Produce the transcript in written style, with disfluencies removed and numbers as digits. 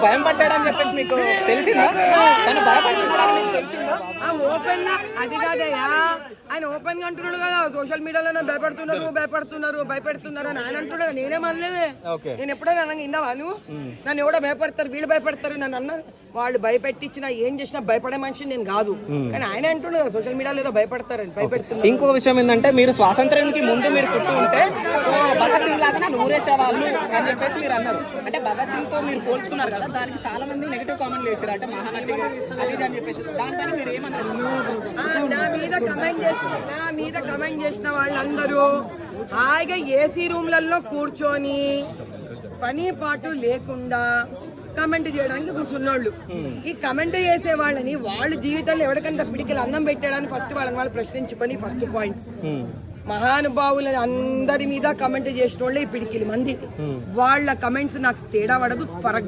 భయం పడ్డాడని చెప్పేసి మీకు తెలిసిందా? తను భయపడుతున్నాడని తెలిసిందా? ఓపెన్ గా అది కాదయ్యా, ఆయన ఓపెన్ గా అంటున్నాడు కదా, సోషల్ మీడియాలో భయపెడుతున్నారు అని ఆయన అంటున్నాడు. నేనేం అనలేదే. నేను ఎప్పుడైనా అనగా ఇందావా నువ్వు? నన్ను ఎవడో భయపడతారు, వీళ్ళు భయపడతారు నన్ను అన్న. వాళ్ళు భయపెట్టించినా ఏం చేసినా భయపడే మనిషి నేను కాదు. కానీ ఆయన అంటున్నాడు కదా, సోషల్ మీడియాలో ఏదో భయపడతారని, భయపెడుతున్నారు. ఇంకొక విషయం ఏంటంటే, మీరు స్వాతంత్రానికి ముందు మీరు పుట్టి ఉంటే భగత్ సింగ్ లాగా నన్ను ఊరేసేవాళ్ళు అని చెప్పేసి మీరు అన్నారు. అంటే భగత్ సింగ్ తో మీరు పోల్చుకున్నారు కదా, దానికి చాలా మంది నెగిటివ్ కామెంట్లు చేశారు. అంటే మహానటి అది అని చెప్పేసి దానిపైన మీరు ఏమన్నారు? నా మీద కమెంట్ చేసిన వాళ్ళందరూ హాయిగా ఏసీ రూమ్లలో కూర్చొని పని పాటు లేకుండా కమెంట్ చేయడానికి కూర్చున్నోళ్ళు. ఈ కమెంట్ చేసే వాళ్ళని వాళ్ళ జీవితంలో ఎవరికంత పిడికిలు అన్నం పెట్టాడని ఫస్ట్ వాళ్ళు ప్రశ్నించుకొని, ఫస్ట్ పాయింట్ మహానుభావులని అందరి మీద కమెంట్ చేసిన వాళ్ళే ఈ పిడికిలి మంది. వాళ్ళ కమెంట్స్ నాకు తేడా పడదు, ఫరక్